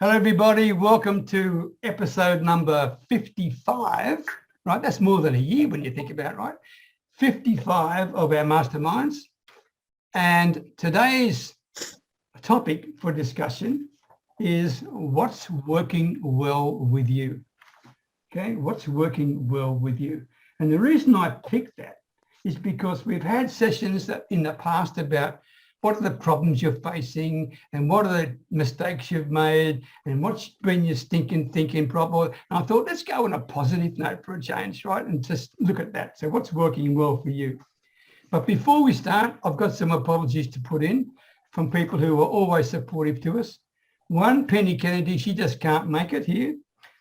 Hello, everybody. Welcome to episode number 55. Right, that's more than a year when you think about it, right? 55 of our masterminds. And today's topic for discussion is what's working well with you. Okay, what's working well with you? And the reason I picked that is because we've had sessions that in the past about what are the problems you're facing and what are the mistakes you've made and what's been your stinking thinking problem. And I thought, let's go on a positive note for a change, right? And just look at that. So what's working well for you? But before we start, I've got some apologies to put in from people who are always supportive to us. One, Penny Kennedy, she just can't make it here.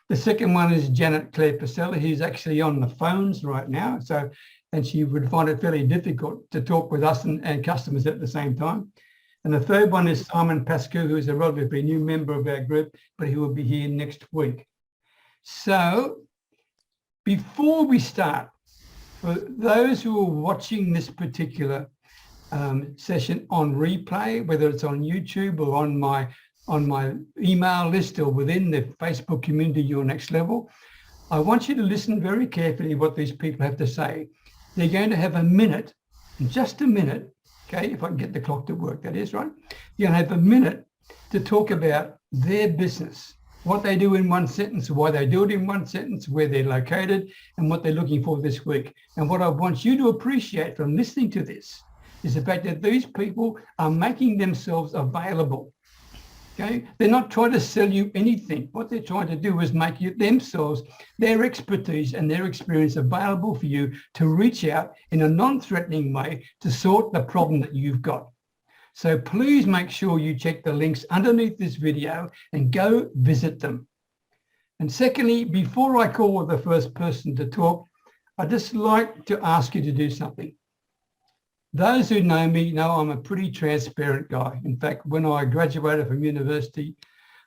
The second one is Janet Claire Pasella, who's actually on the phones right now. And she would find it fairly difficult to talk with us and customers at the same time. And the third one is Simon Pascoe, who is a relatively new member of our group, but he will be here next week. So before we start, for those who are watching this particular session on replay, whether it's on YouTube or on my email list or within the Facebook community, Your Next Level, I want you to listen very carefully what these people have to say. They're going to have a minute, just a minute, okay, if I can get the clock to work, that is, right? You're going to have a minute to talk about their business, what they do in one sentence, why they do it in one sentence, where they're located, and what they're looking for this week. And what I want you to appreciate from listening to this is the fact that these people are making themselves available. Okay? They're not trying to sell you anything. What they're trying to do is make themselves, their expertise and their experience available for you to reach out in a non-threatening way to sort the problem that you've got. So please make sure you check the links underneath this video and go visit them. And secondly, before I call the first person to talk, I'd just like to ask you to do something. Those who know me know I'm a pretty transparent guy. In fact, when I graduated from university,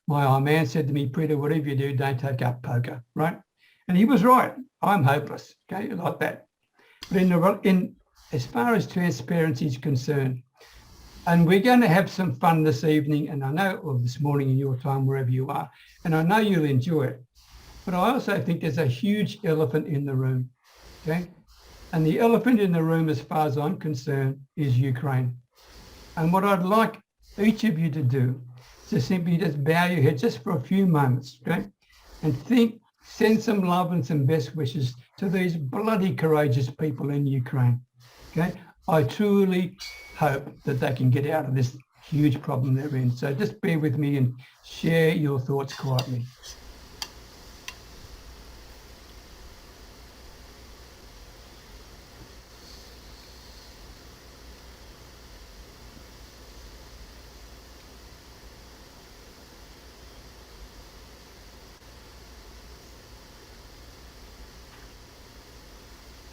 my old man said to me, Peter, whatever you do, don't take up poker, right? And he was right. I'm hopeless, okay, like that. But as far as transparency is concerned, and we're going to have some fun this evening, and I know, or this morning in your time, wherever you are, and I know you'll enjoy it. But I also think there's a huge elephant in the room, okay? And the elephant in the room, as far as I'm concerned, is Ukraine. And what I'd like each of you to do is to simply just bow your head just for a few moments, okay? And send some love and some best wishes to these bloody courageous people in Ukraine, okay? I truly hope that they can get out of this huge problem they're in. So just bear with me and share your thoughts quietly.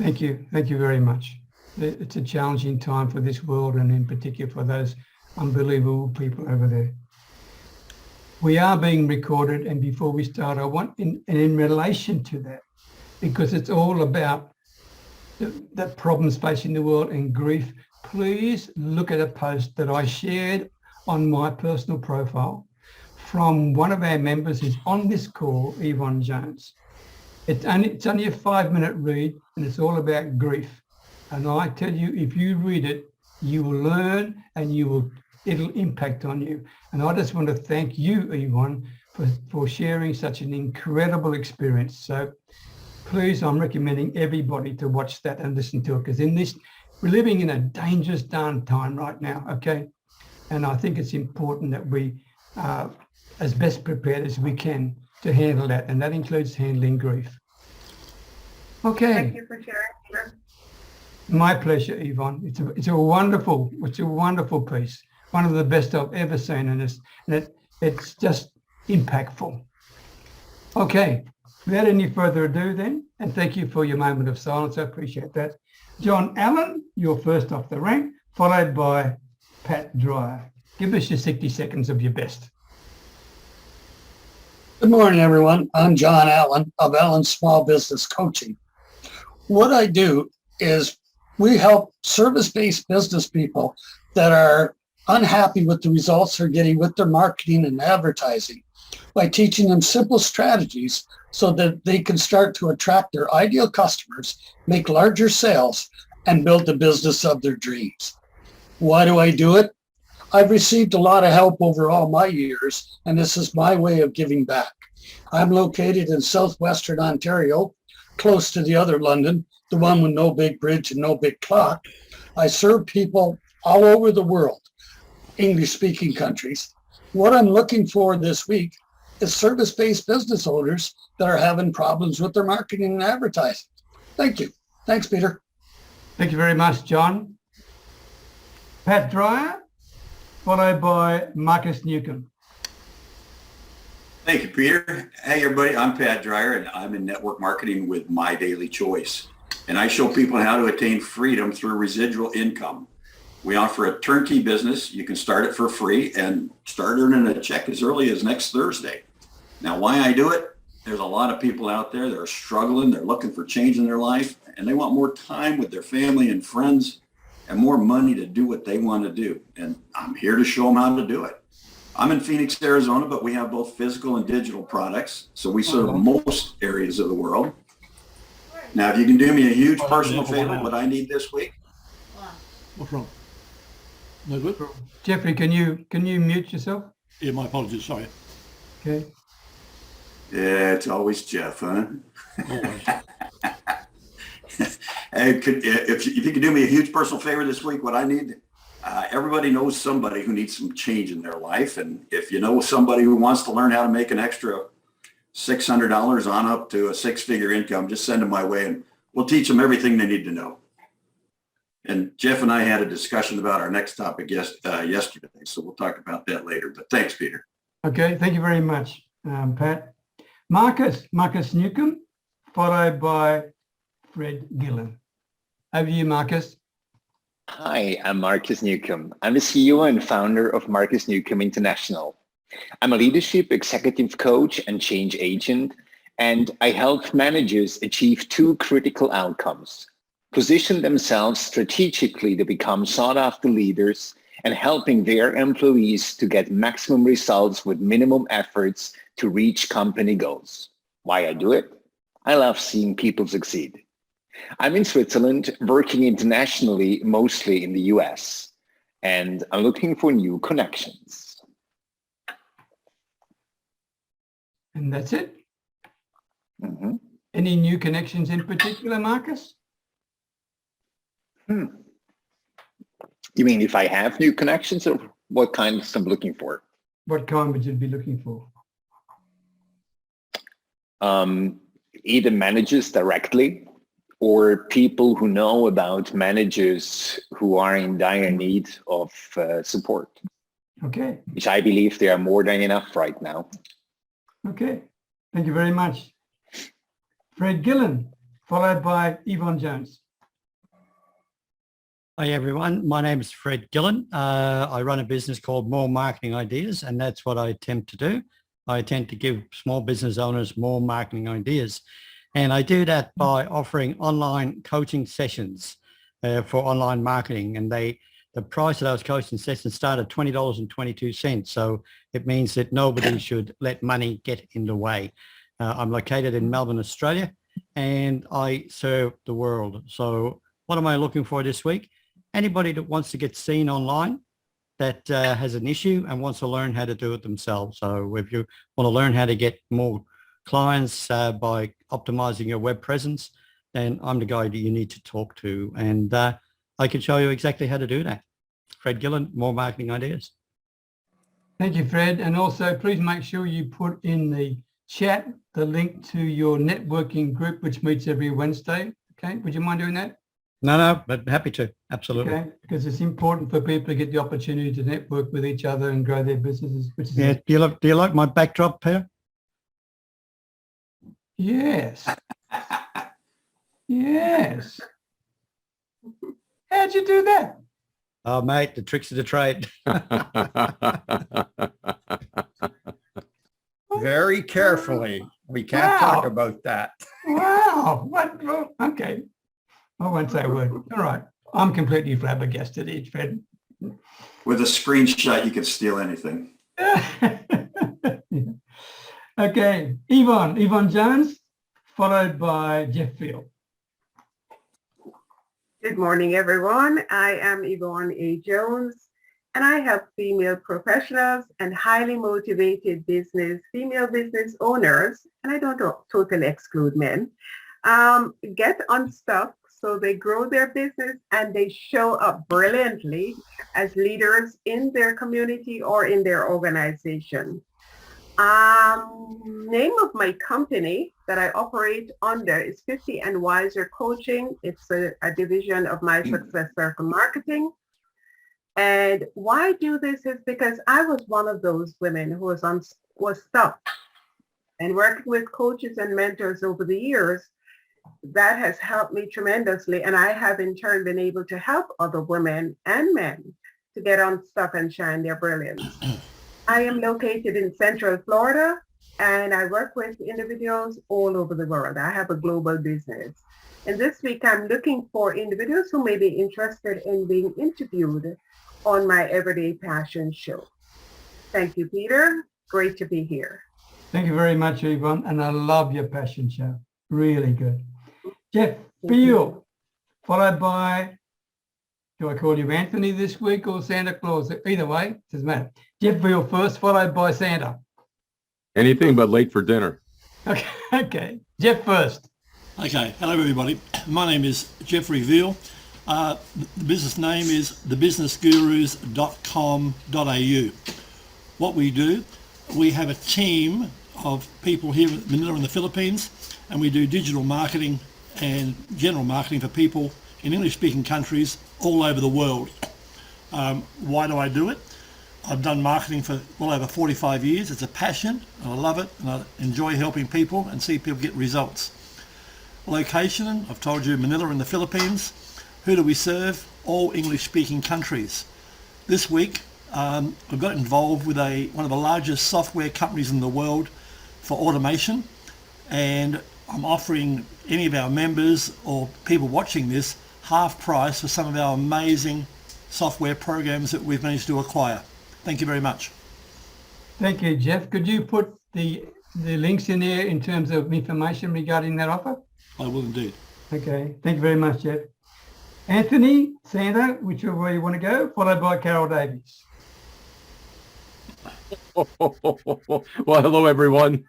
Thank you. Thank you very much. It's a challenging time for this world and in particular for those unbelievable people over there. We are being recorded, and before we start, I want, in relation to that, because it's all about the problems facing the world and grief, please look at a post that I shared on my personal profile from one of our members who's on this call, Yvonne Jones. It's only a 5-minute read, and it's all about grief. And I tell you, if you read it, you will learn and it'll impact on you. And I just want to thank you, Yvonne, for sharing such an incredible experience. So please, I'm recommending everybody to watch that and listen to it, because we're living in a dangerous darn time right now, okay? And I think it's important that we are as best prepared as we can to handle that, and that includes handling grief. Okay. Thank you for sharing. My pleasure, Yvonne. It's a wonderful piece, one of the best I've ever seen, and it's just impactful. Okay, without any further ado then, and thank you for your moment of silence, I appreciate that. John Allen, you're first off the rank, followed by Pat Dwyer. Give us your 60 seconds of your best. Good morning, everyone. I'm John Allen of Allen Small Business Coaching. What I do is we help service-based business people that are unhappy with the results they're getting with their marketing and advertising. by teaching them simple strategies so that they can start to attract their ideal customers, make larger sales, and build the business of their dreams. Why do I do it? I've received a lot of help over all my years, and this is my way of giving back. I'm located in southwestern Ontario, close to the other London, the one with no big bridge and no big clock. I serve people all over the world, English-speaking countries. What I'm looking for this week is service-based business owners that are having problems with their marketing and advertising. Thank you. Thanks, Peter. Thank you very much, John. Pat Dreyer, followed by Markus Neukom. Thank you, Peter. Hey, everybody, I'm Pat Dreyer, and I'm in network marketing with My Daily Choice. And I show people how to attain freedom through residual income. We offer a turnkey business. You can start it for free and start earning a check as early as next Thursday. Now, why I do it? There's a lot of people out there that are struggling. They're looking for change in their life, and they want more time with their family and friends and more money to do what they want to do. And I'm here to show them how to do it. I'm in Phoenix, Arizona, but we have both physical and digital products. So we serve most areas of the world. Now, if you can do me a huge personal favor, what I need this week. What's wrong? No good? Jeffrey, can you mute yourself? Yeah, my apologies, sorry. Okay. Yeah, it's always Jeff, huh? Always. Hey, if you could do me a huge personal favor this week, what I need, everybody knows somebody who needs some change in their life. And if you know somebody who wants to learn how to make an extra $600 on up to a six-figure income, just send them my way and we'll teach them everything they need to know. And Jeff and I had a discussion about our next topic yesterday, so we'll talk about that later. But thanks, Peter. Okay, thank you very much, Pat. Markus Neukom, followed by Fred Gillen. Over to you, Markus. Hi, I'm Markus Neukom. I'm the CEO and founder of Markus Neukom International. I'm a leadership executive coach and change agent, and I help managers achieve two critical outcomes: position themselves strategically to become sought-after leaders and helping their employees to get maximum results with minimum efforts to reach company goals. Why I do it? I love seeing people succeed. I'm in Switzerland, working internationally, mostly in the US, and I'm looking for new connections. And that's it? Mm-hmm. Any new connections in particular, Markus? You mean if I have new connections, or what kinds I'm looking for? What kind would you be looking for? Either managers directly or people who know about managers who are in dire need of support. Okay. Which I believe they are more than enough right now. Okay. Thank you very much. Fred Gillen, followed by Yvonne Jones. Hi everyone, my name is Fred Gillen. I run a business called More Marketing Ideas, and that's what I attempt to do. I attempt to give small business owners more marketing ideas. And I do that by offering online coaching sessions for online marketing. And the price of those coaching sessions start at $20.22. So it means that nobody should let money get in the way. I'm located in Melbourne, Australia, and I serve the world. So what am I looking for this week? Anybody that wants to get seen online, that has an issue and wants to learn how to do it themselves. So if you want to learn how to get more clients by optimizing your web presence, then I'm the guy that you need to talk to. And I can show you exactly how to do that. Fred Gillen, More Marketing Ideas. Thank you, Fred. And also, please make sure you put in the chat the link to your networking group, which meets every Wednesday. Okay, would you mind doing that? No, but happy to. Absolutely. Okay, because it's important for people to get the opportunity to network with each other and grow their businesses. Which is Yeah. Do you like my backdrop, Peter? Yes. Yes. How'd you do that? Oh, mate, the tricks of the trade. Very carefully. We can't talk about that. Wow. What? Okay. I won't say a word. All right. I'm completely flabbergasted, Fred. With a screenshot, you can steal anything. Okay, Yvonne Jones, followed by Jeff Veale. Good morning, everyone. I am Yvonne A. Jones, and I help female professionals and highly motivated female business owners, and I don't totally exclude men, get unstuck so they grow their business and they show up brilliantly as leaders in their community or in their organization. Name of my company that I operate under is 50 and Wiser Coaching. It's a division of my Success Circle Marketing. And why I do this is because I was one of those women who was stuck. And working with coaches and mentors over the years, that has helped me tremendously. And I have in turn been able to help other women and men to get unstuck and shine their brilliance. I am located in Central Florida, and I work with individuals all over the world. I have a global business. And this week, I'm looking for individuals who may be interested in being interviewed on my Everyday Passion show. Thank you, Peter. Great to be here. Thank you very much, Yvonne, and I love your passion show. Really good. Jeff Veale, followed by, do I call you Anthony this week or Santa Claus? Either way, it doesn't matter. Jeff Veale first, followed by Santa. Anything but late for dinner. Okay. Jeff first. Okay, hello everybody. My name is Jeffrey Veale. The business name is thebusinessgurus.com.au. What we do, we have a team of people here in Manila in the Philippines, and we do digital marketing and general marketing for people in English-speaking countries all over the world. Why do I do it? I've done marketing for well over 45 years. It's a passion, and I love it, and I enjoy helping people and see people get results. Location, I've told you, Manila in the Philippines. Who do we serve? All English-speaking countries. This week, I've got involved with one of the largest software companies in the world for automation, and I'm offering any of our members or people watching this half price for some of our amazing software programs that we've managed to acquire. Thank you very much. Thank you, Jeff. Could you put the links in there in terms of information regarding that offer? I will indeed. Okay. Thank you very much, Jeff. Anthony, Santa, whichever way you want to go, followed by Carol Davies. Well, hello, everyone.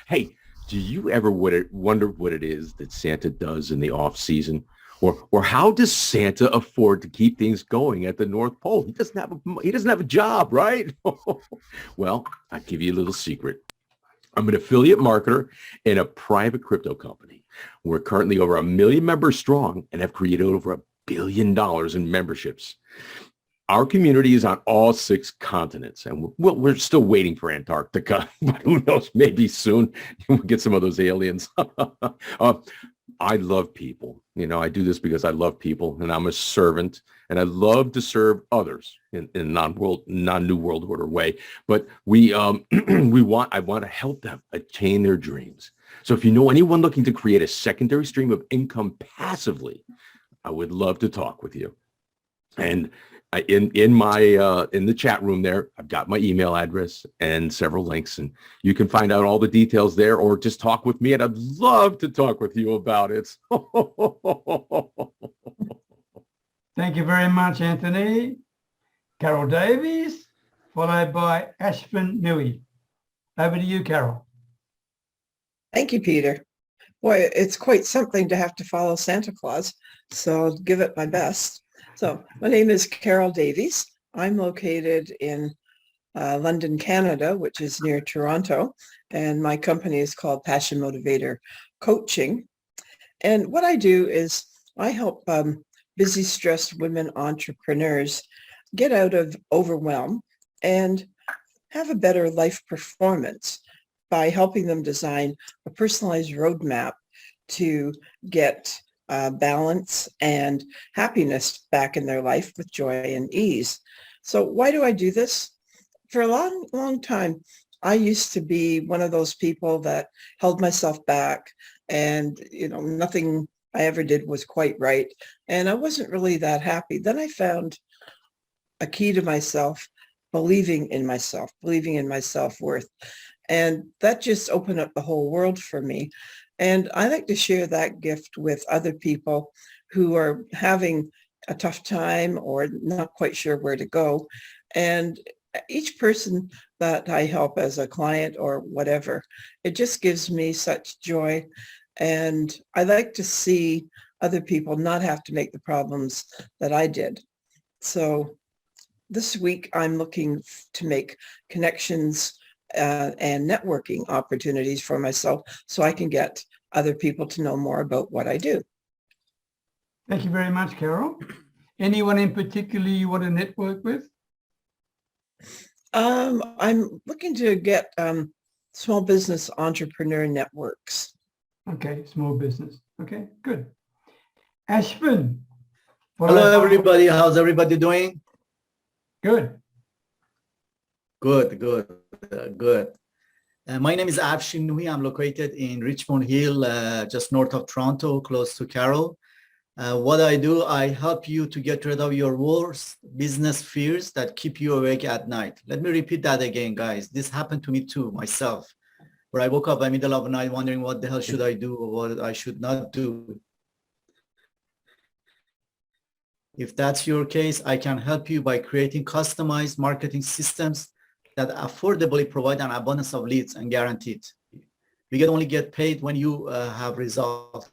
Hey, do you ever wonder what it is that Santa does in the off season? Or how does Santa afford to keep things going at the North Pole? He doesn't have a job, right? Well, I'll give you a little secret. I'm an affiliate marketer in a private crypto company. We're currently over 1 million members strong and have created over $1 billion in memberships. Our community is on all 6 continents, and we're still waiting for Antarctica, but who knows, maybe soon we'll get some of those aliens. I love people. You know, I do this because I love people, and I'm a servant, and I love to serve others in a non-new world order way. But I want to help them attain their dreams. So if you know anyone looking to create a secondary stream of income passively, I would love to talk with you. And in the chat room there, I've got my email address and several links, and you can find out all the details there, or just talk with me, and I'd love to talk with you about it. Thank you very much, Anthony. Carol Davies, followed by Afshin Noohi. Over to you, Carol. Thank you, Peter. Boy, it's quite something to have to follow Santa Claus, so I'll give it my best. So my name is Carol Davies. I'm located in London, Canada, which is near Toronto, and my company is called Passion Motivator Coaching. And what I do is I help busy, stressed women entrepreneurs get out of overwhelm and have a better life performance by helping them design a personalized roadmap to get balance and happiness back in their life with joy and ease. So why do I do this? For a long, long time, I used to be one of those people that held myself back, and nothing I ever did was quite right. And I wasn't really that happy. Then I found a key to myself, believing in my self-worth. And that just opened up the whole world for me. And I like to share that gift with other people who are having a tough time or not quite sure where to go. And each person that I help as a client or whatever, it just gives me such joy. And I like to see other people not have to make the problems that I did. So this week I'm looking to make connections and networking opportunities for myself so I can get other people to know more about what I do. Thank you very much, Carol. Anyone in particular you want to network with? I'm looking to get small business entrepreneur networks. Okay, small business. Okay, good. Ashwin. Hello, everybody. How's everybody doing? Good. Good. My name is Afshin Noohi. I'm located in Richmond Hill, just north of Toronto, close to Carroll. What I do, I help you to get rid of your worst business fears that keep you awake at night. Let me repeat that again, guys. This happened to me too, myself, where I woke up in the middle of the night wondering what the hell should I do or what I should not do. If that's your case, I can help you by creating customized marketing systems that affordably provide an abundance of leads and guaranteed. We can only get paid when you have results.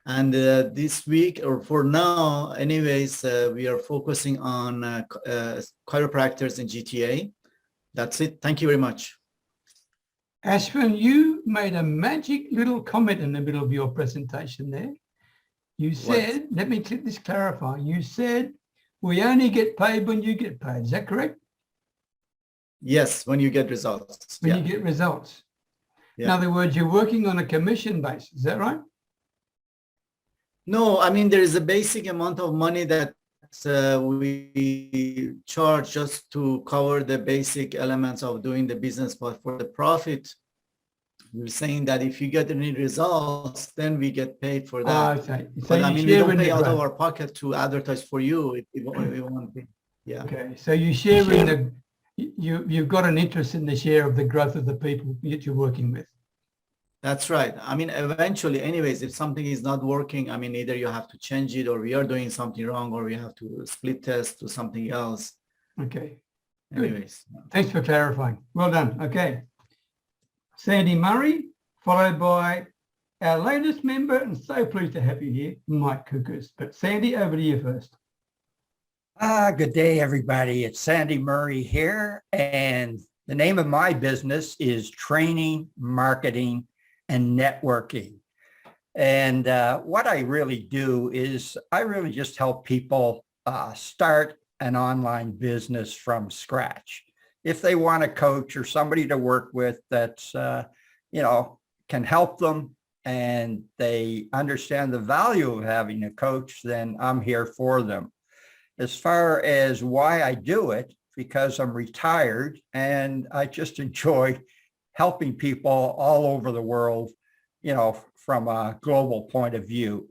And this week, or for now, anyways, we are focusing on chiropractors in GTA. That's it. Thank you very much. Ashwin, you made a magic little comment in the middle of your presentation there. You said, let me just clarify. You said, we only get paid when you get paid. Is that correct? Yes, when you get results. When you get results. Yeah. In other words, you're working on a commission basis. Is that right? No, I mean, there is a basic amount of money that we charge just to cover the basic elements of doing the business, but for the profit, we're saying that if you get any results, then we get paid for that. Okay. So but I mean, we don't pay out of our pocket to advertise for you. If we want to. Yeah. Okay. So you share in the, you've got an interest in the share of the growth of the people that you're working with. That's right. I mean, eventually, anyways, if something is not working, I mean, either you have to change it or we are doing something wrong or we have to split test to something else. Okay. Anyways. Good. Thanks for clarifying. Well done. Okay. Sandy Murray, followed by our latest member, and so pleased to have you here, Mike Kukas. But Sandy, over to you first. Good day, everybody. It's Sandy Murray here, and the name of my business is Training, Marketing, and Networking. And what I really do is I really just help people start an online business from scratch. If they want a coach or somebody to work with that's, can help them and they understand the value of having a coach, then I'm here for them. As far as why I do it, because I'm retired and I just enjoy helping people all over the world, from a global point of view.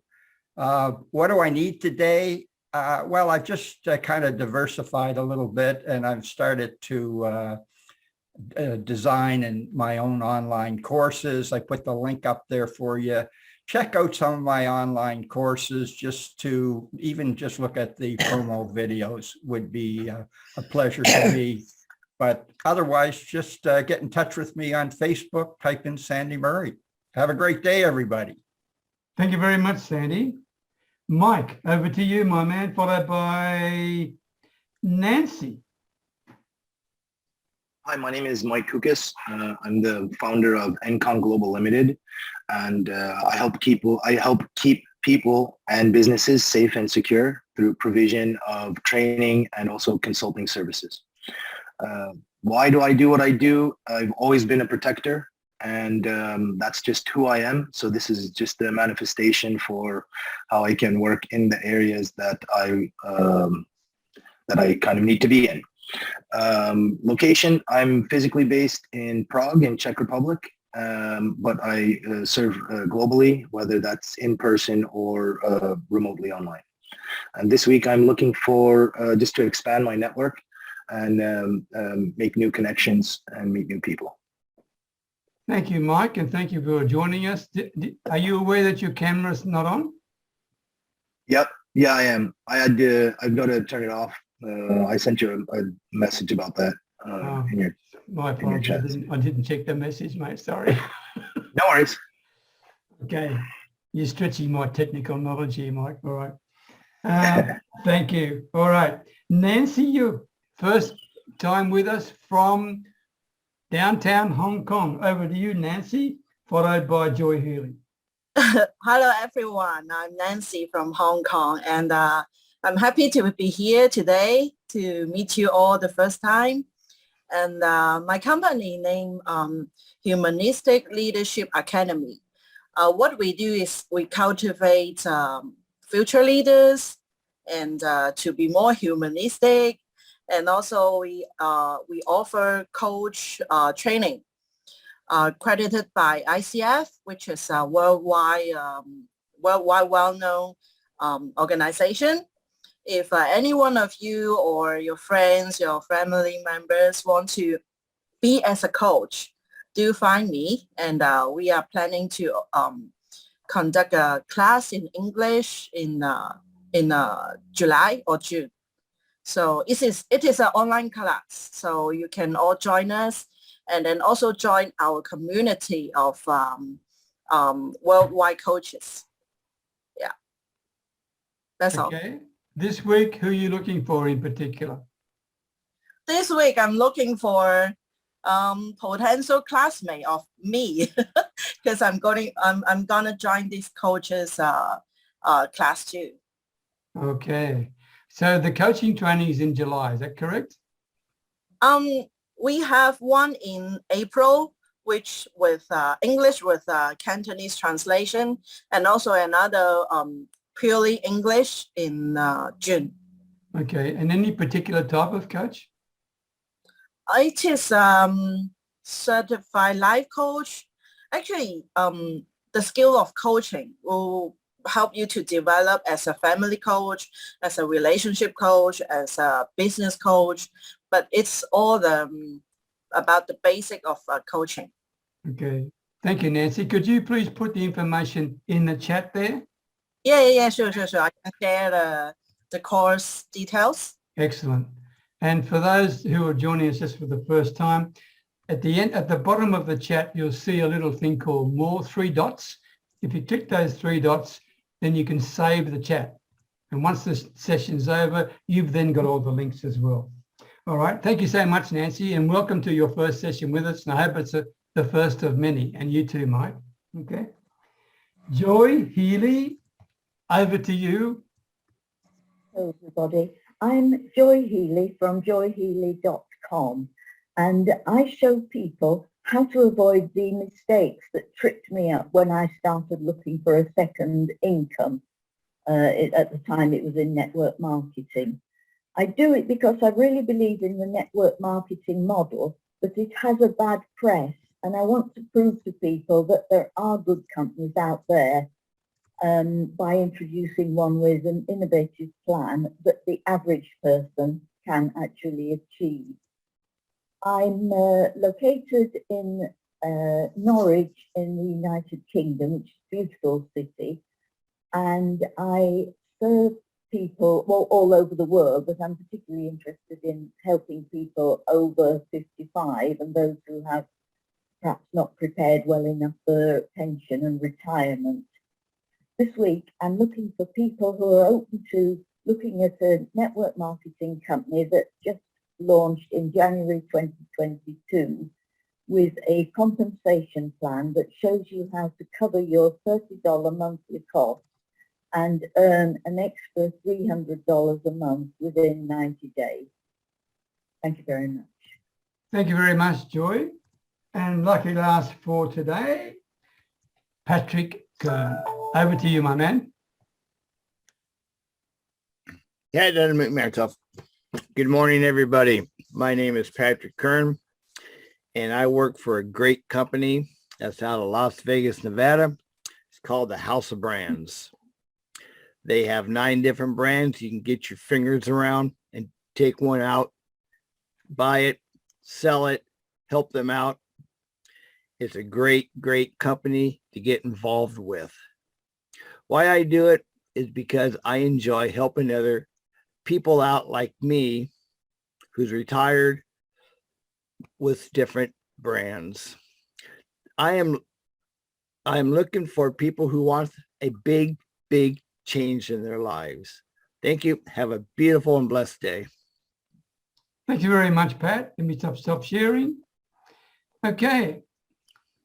What do I need today? Well, I've just kind of diversified a little bit and I've started to design my own online courses. I put the link up there for you. Check out some of my online courses just to even just look at the promo videos would be a pleasure to me. But otherwise, just get in touch with me on Facebook, type in Sandy Murray. Have a great day, everybody. Thank you very much, Sandy. Mike, over to you, my man, followed by Nancy. Hi, my name is Mike Kukas. I'm the founder of Encon Global Limited, and I help keep people and businesses safe and secure through provision of training and also consulting services. Why do I do what I do? I've always been a protector, and that's just who I am. So this is just a manifestation for how I can work in the areas that I kind of need to be in. Location, I'm physically based in Prague in Czech Republic, but I serve globally, whether that's in person or remotely online. And this week I'm looking for just to expand my network and make new connections and meet new people. Thank you, Mike, and thank you for joining us. Are you aware that your camera's not on? Yep. Yeah, I am. I've got to turn it off. I sent you a message about that in your my apologies. I didn't check the message, mate. Sorry. No worries. Okay. You're stretching my technical knowledge here, Mike. All right. Thank you. All right. Nancy, your first time with us from downtown Hong Kong. Over to you, Nancy, followed by Joy Healy. Hello, everyone. I'm Nancy from Hong Kong, and I'm happy to be here today to meet you all the first time. And my company name Humanistic Leadership Academy. What we do is we cultivate future leaders and to be more humanistic, and also we offer coach training. Credited by ICF, which is a worldwide well-known organization. If any one of you or your friends, your family members want to be as a coach, do find me, and we are planning to conduct a class in English in July or June. So it is an online class, so you can all join us. And then also join our community of worldwide coaches. Yeah, that's all. Okay. This week, who are you looking for in particular? This week, I'm looking for potential classmate of me because I'm gonna join this coaches class too. Okay. So the coaching training is in July. Is that correct? We have one in April, which with English with Cantonese translation, and also another purely English in June. Okay. And any particular type of coach? It is certified life coach. Actually, the skill of coaching will help you to develop as a family coach, as a relationship coach, as a business coach. But it's all about the basic of coaching. Okay. Thank you, Nancy. Could you please put the information in the chat there? Yeah, sure. I can share the course details. Excellent. And for those who are joining us just for the first time, at the bottom of the chat, you'll see a little thing called more, 3 dots. If you click those 3 dots, then you can save the chat. And once this session's over, you've then got all the links as well. All right. Thank you so much, Nancy, and welcome to your first session with us. And I hope it's the first of many, and you too, Mike. Okay. Joy Healy, over to you. Hello, everybody. I'm Joy Healy from joyhealy.com, and I show people how to avoid the mistakes that tripped me up when I started looking for a second income. At the time, it was in network marketing. I do it because I really believe in the network marketing model, but it has a bad press, and I want to prove to people that there are good companies out there by introducing one with an innovative plan that the average person can actually achieve. I'm located in Norwich in the United Kingdom, which is a beautiful city, and I serve people all over the world, but I'm particularly interested in helping people over 55 and those who have perhaps not prepared well enough for pension and retirement. This week, I'm looking for people who are open to looking at a network marketing company that just launched in January 2022 with a compensation plan that shows you how to cover your $30 monthly cost and earn an extra $300 a month within 90 days. Thank you very much. Thank you very much, Joy. And lucky last for today, Patrick Kern. Over to you, my man. Yeah, it doesn't make me tough. Good morning, everybody. My name is Patrick Kern, and I work for a great company that's out of Las Vegas, Nevada. It's called the House of Brands. They have 9 different brands you can get your fingers around and take one out buy it, sell it, help them out. It's a great, great company to get involved with. Why I do it is because I enjoy helping other people out like me who's retired with different brands. I am looking for people who want a big, big change in their lives. Thank you. Have a beautiful and blessed day. Thank you very much, Pat. Let me stop sharing. Okay.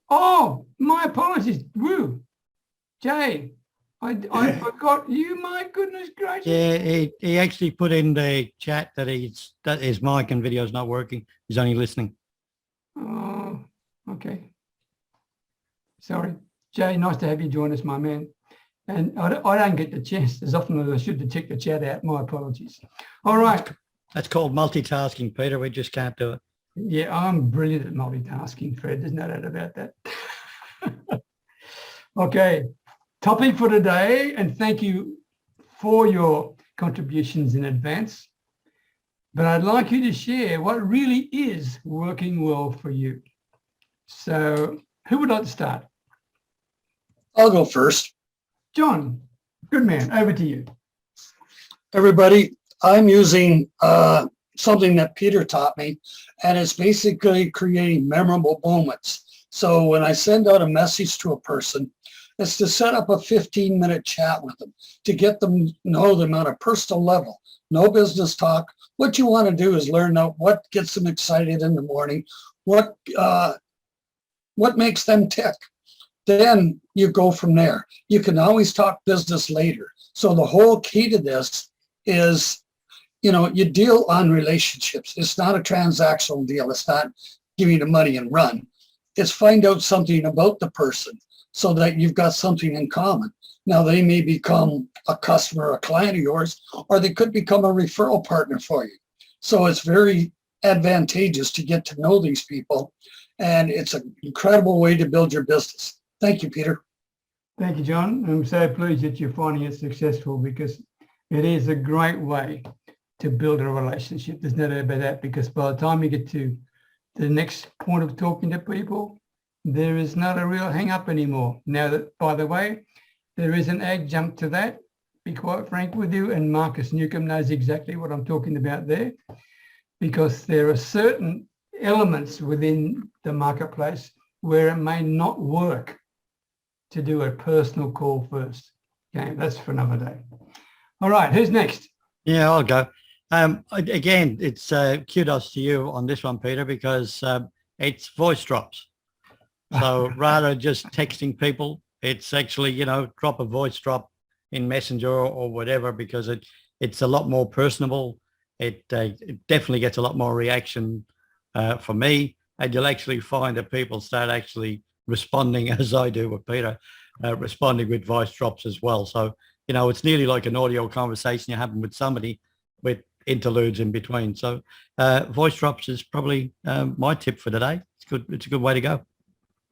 Oh, my apologies. Woo. Jay, I forgot you. My goodness gracious. Yeah, he actually put in the chat that his mic and video is not working. He's only listening. Oh, okay. Sorry. Jay, nice to have you join us, my man. And I don't get the chance as often as I should to check the chat out. My apologies. All right. That's called multitasking, Peter. We just can't do it. Yeah, I'm brilliant at multitasking, Fred. There's no doubt about that. Okay. Topic for today, and thank you for your contributions in advance. But I'd like you to share what really is working well for you. So who would like to start? I'll go first. John, good man, over to you. Everybody, I'm using something that Peter taught me, and it's basically creating memorable moments. So when I send out a message to a person, it's to set up a 15-minute chat with them, to get them to know them on a personal level. No business talk. What you want to do is learn out what gets them excited in the morning, what makes them tick. Then you go from there. You can always talk business later. So the whole key to this is, you deal on relationships. It's not a transactional deal. It's not give you the money and run. It's find out something about the person so that you've got something in common. Now, they may become a customer, a client of yours, or they could become a referral partner for you. So it's very advantageous to get to know these people, and it's an incredible way to build your business. Thank you, Peter. Thank you, John. I'm so pleased that you're finding it successful, because it is a great way to build a relationship. There's no doubt about that, because by the time you get to the next point of talking to people, there is not a real hang up anymore. Now that, by the way, there is an adjunct to that, be quite frank with you, and Markus Neukom knows exactly what I'm talking about there, because there are certain elements within the marketplace where it may not work to do a personal call first. Okay, that's for another day. All right, who's next? Yeah, I'll go. Again, it's kudos to you on this one, Peter, because it's voice drops. So rather just texting people, it's actually, drop a voice drop in Messenger or whatever, because it's a lot more personable. It definitely gets a lot more reaction for me, and you'll actually find that people start actually responding, as I do with Peter, responding with voice drops as well. So, it's nearly like an audio conversation you're having with somebody with interludes in between. So voice drops is probably my tip for today. It's good. It's a good way to go.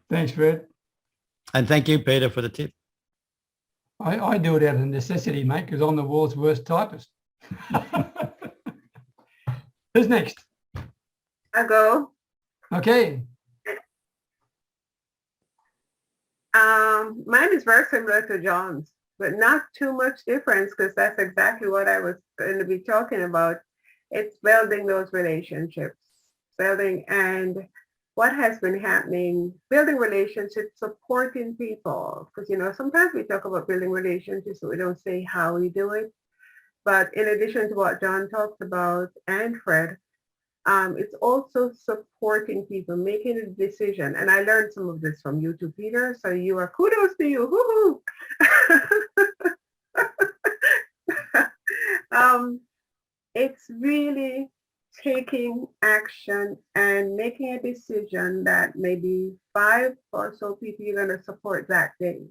Thanks, Fred. And thank you, Peter, for the tip. I do it out of necessity, mate, because I'm the world's worst typist. Who's next? I go. Okay. Mine is very similar to John's, but not too much difference, because that's exactly what I was going to be talking about. It's building those relationships, and what has been happening, building relationships, supporting people. Because, sometimes we talk about building relationships, but we don't say how we do it. But in addition to what John talked about and Fred, it's also supporting people, making a decision. And I learned some of this from you too, Peter. So kudos to you. Woo-hoo. It's really taking action and making a decision that maybe 5 or so people you're going to support that day.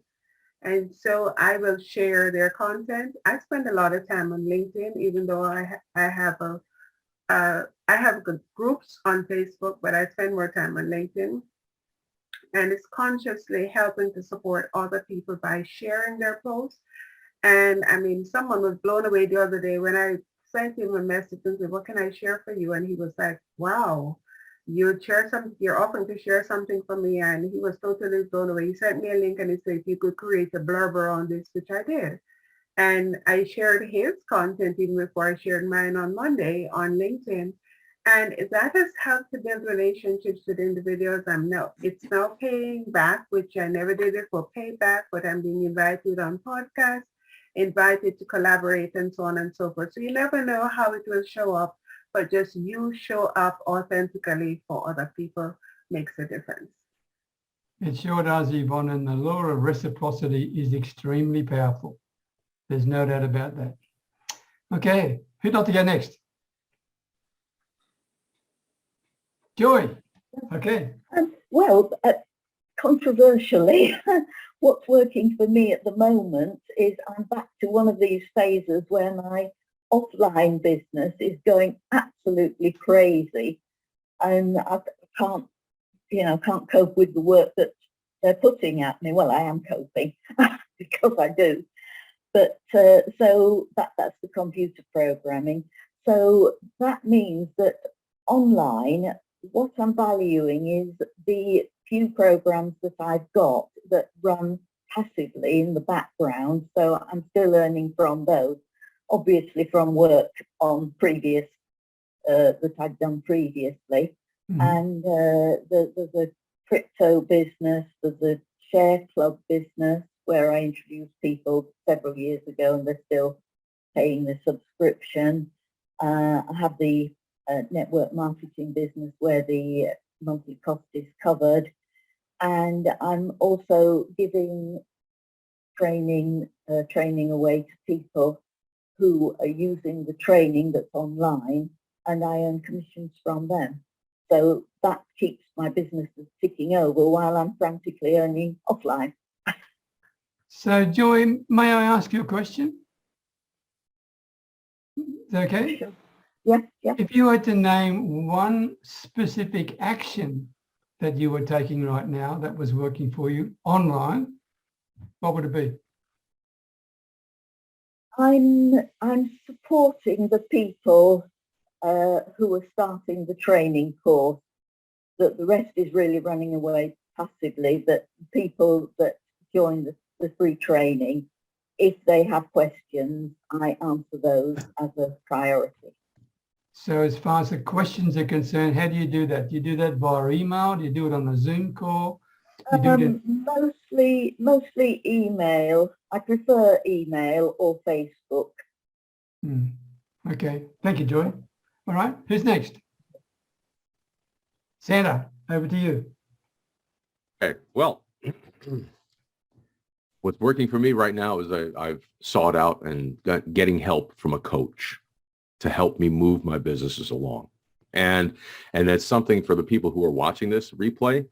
And so I will share their content. I spend a lot of time on LinkedIn, even though I have good groups on Facebook, but I spend more time on LinkedIn. And it's consciously helping to support other people by sharing their posts. And I mean, someone was blown away the other day when I sent him a message and said, what can I share for you? And he was like, wow, you're offering to share something for me. And he was totally blown away. He sent me a link and he said, if you could create a blurb around this, which I did. And I shared his content even before I shared mine on Monday on LinkedIn. And that has helped to build relationships with individuals. It's now paying back, which I never did before, payback, but I'm being invited on podcasts, invited to collaborate and so on and so forth. So you never know how it will show up, but just you show up authentically for other people makes a difference. It sure does, Yvonne, and the law of reciprocity is extremely powerful. There's no doubt about that. Okay, who'd like to go next? Joy. Okay. Well, controversially, what's working for me at the moment is I'm back to one of these phases where my offline business is going absolutely crazy, and I can't cope with the work that they're putting at me. Well, I am coping because I do, but so that's the computer programming. So that means that online, what I'm valuing is the few programs that I've got that run passively in the background. So I'm still learning from those, obviously from work on previous, that I've done previously. Mm-hmm. And there's a crypto business, there's a share club business where I introduced people several years ago and they're still paying the subscription. I have the network marketing business where the monthly cost is covered, and I'm also giving training away to people who are using the training that's online, and I earn commissions from them. So that keeps my business ticking over while I'm frantically earning offline. So Joy, may I ask you a question? Is that okay? Sure. Yeah, yeah. If you had to name one specific action that you were taking right now that was working for you online, what would it be? I'm supporting the people who are starting the training course, that the rest is really running away passively, that people that join the free training, if they have questions, I answer those as a priority. So as far as the questions are concerned, how do you do that? Do you do that via email? Do you do it on a Zoom call? Mostly email. I prefer email or Facebook. Okay, thank you, Joy. All right, who's next? Santa, over to you. Okay, well, what's working for me right now is I've sought out and getting help from a coach to help me move my businesses along. And that's something for the people who are watching this replay,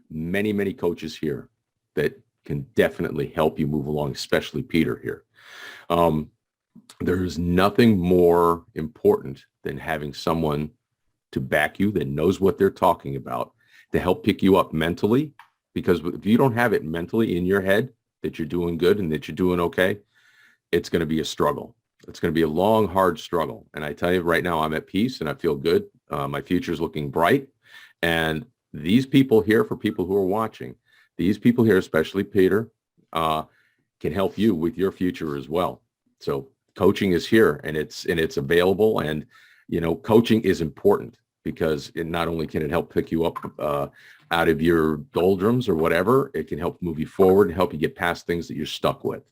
many coaches here that can definitely help you move along, especially Peter here. There's nothing more important than having someone to back you that knows what they're talking about, to help pick you up mentally, because if you don't have it mentally in your head that you're doing good and that you're doing okay, it's going to be a struggle. It's going to be a long, hard struggle. And I tell you right now, I'm at peace and I feel good. My future is looking bright. And these people here, for people who are watching, these people here, especially Peter, can help you with your future as well. So coaching is here and it's available. And, coaching is important because it not only can it help pick you up out of your doldrums or whatever, it can help move you forward and help you get past things that you're stuck with.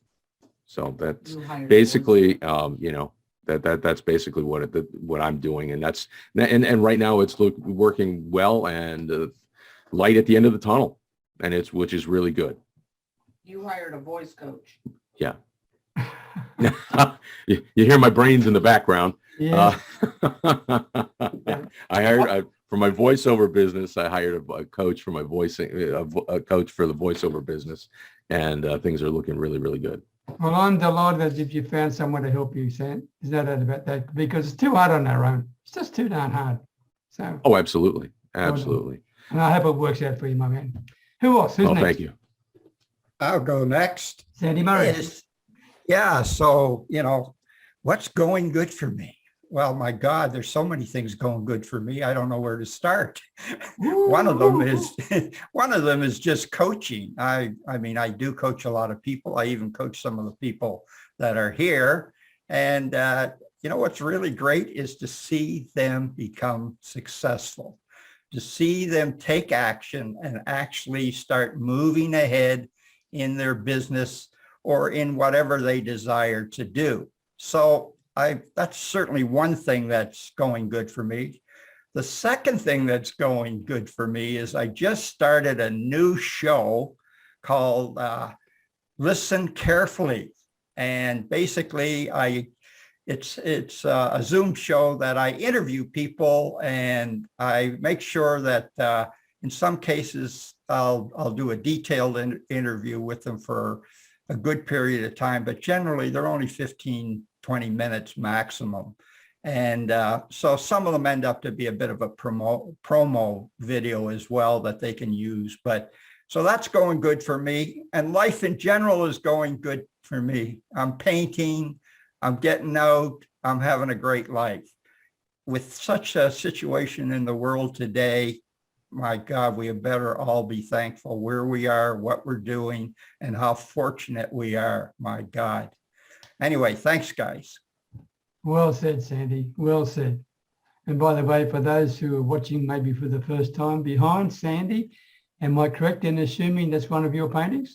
So that's basically, that's basically what I'm doing, and right now it's working well and light at the end of the tunnel, and which is really good. You hired a voice coach. Yeah. You hear my brains in the background. Yeah. For my voiceover business, I hired a coach for my a coach for the voiceover business, and things are looking really good. Well, I'm delighted if you found someone to help you, Sam. There's no doubt about that, because it's too hard on our own. It's just too darn hard. So. Oh, absolutely. Absolutely. And I hope it works out for you, my man. Who else? Who's next? Thank you. I'll go next. Sandy Murray. Yeah, so, what's going good for me? well, my God, there's so many things going good for me. I don't know where to start. One of them is just coaching. I mean, I do coach a lot of people. I even coach some of the people that are here. And you know, what's really great is to see them become successful, to see them take action and actually start moving ahead in their business or in whatever they desire to do. So that's certainly one thing that's going good for me. The second thing that's going good for me is I just started a new show called Listen Carefully. And basically it's a Zoom show that I interview people, and I make sure that in some cases I'll do a detailed interview with them for a good period of time, but generally they're only 15, 20 minutes maximum. And so some of them end up to be a bit of a promo video as well that they can use. But so that's going good for me. And life in general is going good for me. I'm painting, I'm getting out, I'm having a great life. With such a situation in the world today, my God, we had better all be thankful where we are, what we're doing, and how fortunate we are, my God. Anyway, thanks, guys. Well said, Sandy. Well said. And by the way, for those who are watching maybe for the first time, behind Sandy, am I correct in assuming that's one of your paintings?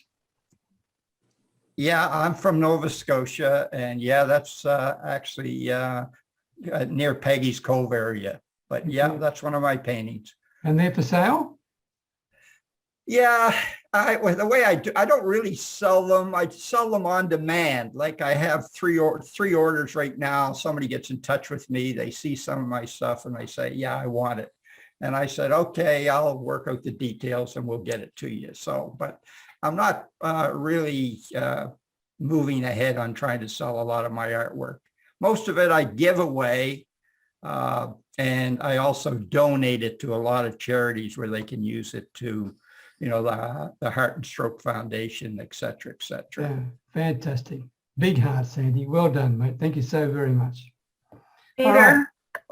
Yeah, I'm from Nova Scotia, and yeah, that's actually near Peggy's Cove area. But yeah, that's one of my paintings. And they're for sale? Yeah, the way I don't really sell them. I sell them on demand. Like I have three orders right now. Somebody gets in touch with me. They see some of my stuff and they say, yeah, I want it. And I said, okay, I'll work out the details and we'll get it to you. So, but I'm not really moving ahead on trying to sell a lot of my artwork. Most of it I give away. And I also donate it to a lot of charities where they can use it to, you know, the Heart and Stroke Foundation, et cetera, et cetera. Yeah, fantastic. Big heart, Sandy. Well done, mate. Thank you so very much. Peter. Right.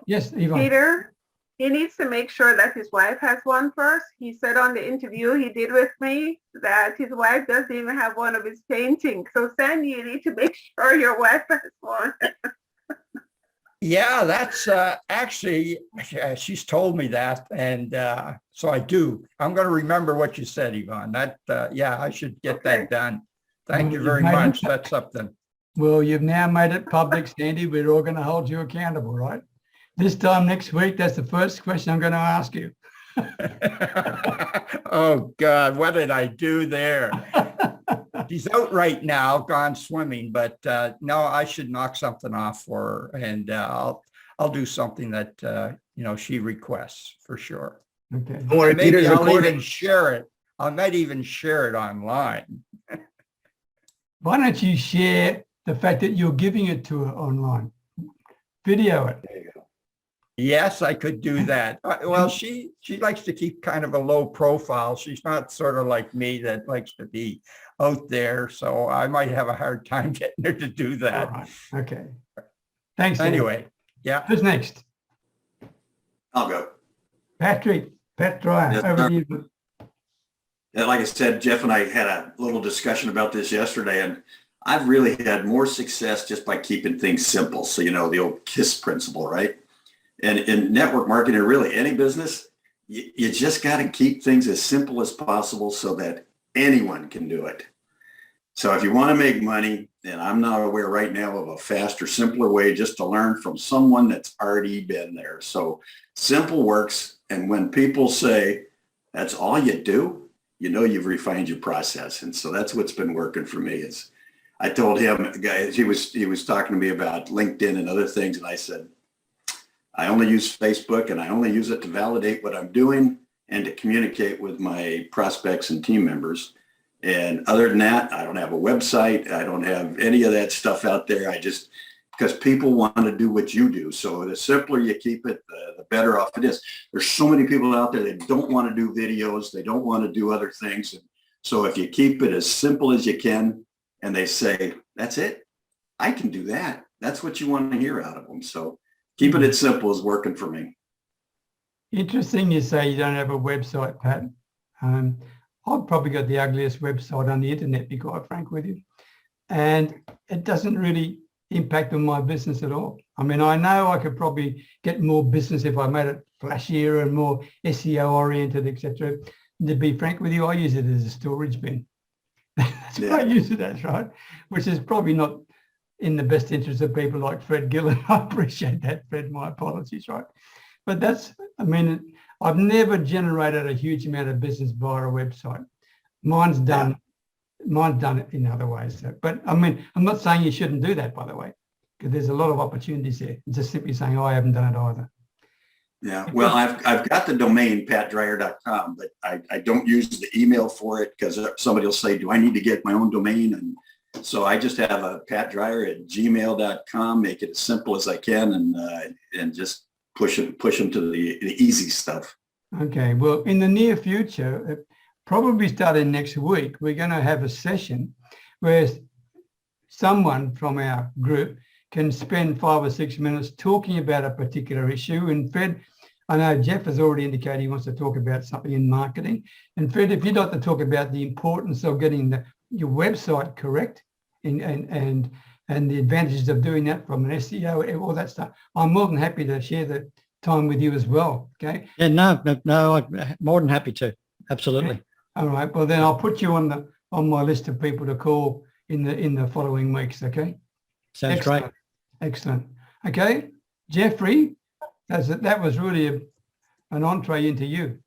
Yes, Yvonne. Peter, he needs to make sure that his wife has one first. He said on the interview he did with me that his wife doesn't even have one of his paintings. So Sandy, you need to make sure your wife has one. Yeah, that's actually, she's told me that. And so I do. I'm going to remember what you said, Yvonne. That, yeah, I should get that done. Thank you very much. That's something. Well, you've now made it public, Sandy. We're all going to hold you accountable, right? This time next week, that's the first question I'm going to ask you. Oh, God, what did I do there? She's out right now, gone swimming, but no, I should knock something off for her, and I'll do something that you know, she requests for sure. Okay. Don't worry, Peter's recording. Even share it. I might even share it online. Why don't you share the fact that you're giving it to her online? Video it. There you go. Yes, I could do that. Well, she likes to keep kind of a low profile. She's not sort of like me that likes to be out there. So I might have a hard time getting her to do that. Right. Okay. Thanks. Anyway, yeah. Who's next? I'll go. Patrick, Pat Dryer, Yes, over sir. to you. Yeah, like I said, Jeff and I had a little discussion about this yesterday, and I've really had more success just by keeping things simple. So, you know, the old KISS principle, right? And in network marketing, or really any business, you just got to keep things as simple as possible so that anyone can do it. So if you want to make money, and I'm not aware right now of a faster, simpler way just to learn from someone that's already been there. So simple works. And when people say that's all you do, you know you've refined your process. And so that's what's been working for me. Is I told him, guys, he was talking to me about LinkedIn and other things, and I said, I only use Facebook, and I only use it to validate what I'm doing and to communicate with my prospects and team members. And other than that, I don't have a website. I don't have any of that stuff out there. Because people want to do what you do. So the simpler you keep it, the better off it is. There's so many people out there that don't want to do videos. They don't want to do other things. And so if you keep it as simple as you can, and they say, that's it, I can do that. That's what you want to hear out of them. So Keeping it simple is working for me. Interesting you say you don't have a website, Pat. I've probably got the ugliest website on the internet, to be quite frank with you. And it doesn't really impact on my business at all. I mean, I know I could probably get more business if I made it flashier and more SEO oriented, etc. To be frank with you, I use it as a storage bin. That's what I use it as, right? Which is probably not in the best interest of people like Fred Gillen. I appreciate that, Fred. My apologies, right? But that's, I mean, I've never generated a huge amount of business via a website. Mine's done it in other ways. So, but I mean, I'm not saying you shouldn't do that, by the way, because there's a lot of opportunities there. I'm just simply saying, I haven't done it either. Yeah, well, I've got the domain patdryer.com, but I don't use the email for it because somebody will say, do I need to get my own domain? And so I just have a patdryer@gmail.com, make it as simple as I can, and just push them to the easy stuff. Okay, well, in the near future, probably starting next week, we're going to have a session where someone from our group can spend 5 or 6 minutes talking about a particular issue. And Fred, I know Jeff has already indicated he wants to talk about something in marketing. And Fred, if you'd like to talk about the importance of getting your website correct and the advantages of doing that from an SEO, all that stuff, I'm more than happy to share the time with you as well. Okay. Yeah, no, I'm more than happy to. Absolutely. Okay. All right. Well, then I'll put you on my list of people to call in the following weeks. Okay. Sounds Excellent. great. Excellent. Okay, Jeffrey, that was really an entree into you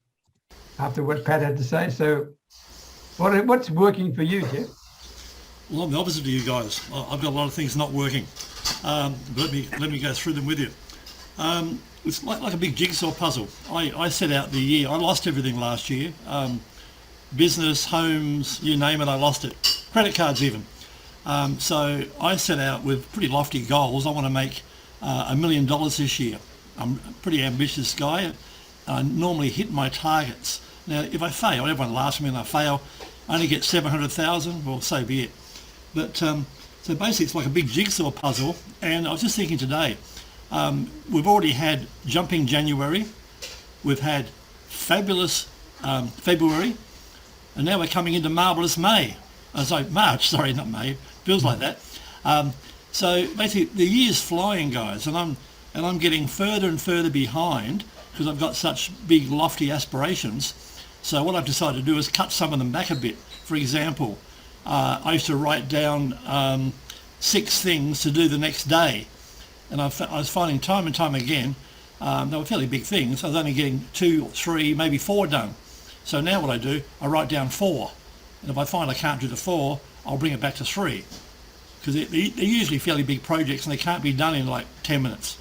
after what Pat had to say. So what's working for you, Jeff? Well, I'm the opposite of you guys. I've got a lot of things not working. But let me go through them with you. It's like a big jigsaw puzzle. I set out the year. I lost everything last year. Business, homes, you name it, I lost it. Credit cards even. So I set out with pretty lofty goals. I want to make $1 million this year. I'm a pretty ambitious guy. I normally hit my targets. Now, if I fail, everyone laughs at me and I fail, I only get 700,000, well, so be it. But so basically it's like a big jigsaw puzzle. And I was just thinking today, we've already had jumping January, we've had fabulous February, and now we're coming into marvellous May. March, sorry, not May. Feels like that. So basically, the year's flying, guys, and I'm getting further and further behind because I've got such big, lofty aspirations. So what I've decided to do is cut some of them back a bit. For example, I used to write down 6 things to do the next day, and I was finding time and time again they were fairly big things. I was only getting 2 or 3, maybe 4 done. So now what I do, I write down 4. And if I find I can't do the 4, I'll bring it back to 3. Because they're usually fairly big projects and they can't be done in like 10 minutes.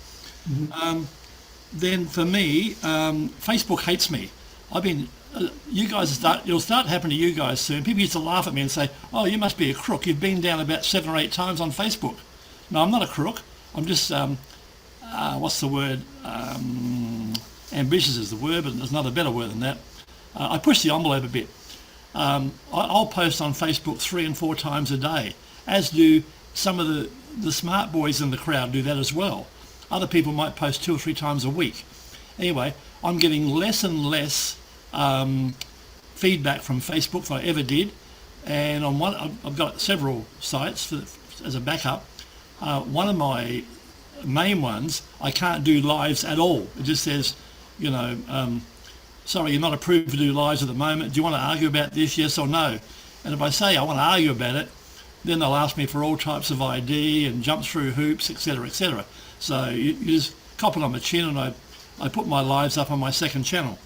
Mm-hmm. Then for me, Facebook hates me. I've been, it'll start happening to you guys soon. People used to laugh at me and say, oh, you must be a crook. You've been down about 7 or 8 times on Facebook. No, I'm not a crook. I'm just, what's the word? Ambitious is the word, but there's another better word than that. I push the envelope a bit. I'll post on Facebook 3 and 4 times a day, as do some of the smart boys in the crowd do that as well. Other people might post 2 or 3 times a week. Anyway, I'm getting less and less feedback from Facebook than I ever did. And on one, I've got several sites as a backup. One of my main ones, I can't do lives at all. It just says, you know, sorry, you're not approved to do lives at the moment. Do you want to argue about this, yes or no? And if I say I want to argue about it, then they'll ask me for all types of ID and jump through hoops, etc., etc. So you just cop it on the chin, and I put my lives up on my second channel.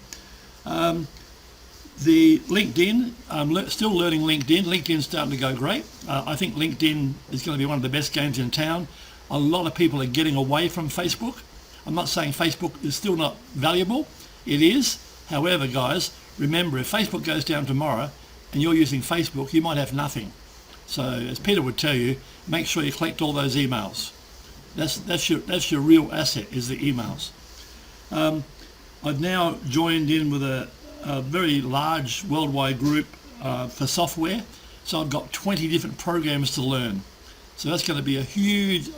The LinkedIn, I'm still learning LinkedIn. LinkedIn's starting to go great. I think LinkedIn is going to be one of the best games in town. A lot of people are getting away from Facebook. I'm not saying Facebook is still not valuable. It is. However, guys, remember, if Facebook goes down tomorrow and you're using Facebook, you might have nothing. So, as Peter would tell you, make sure you collect all those emails. That's your real asset, is the emails. I've now joined in with a very large worldwide group for software. So I've got 20 different programs to learn. So that's going to be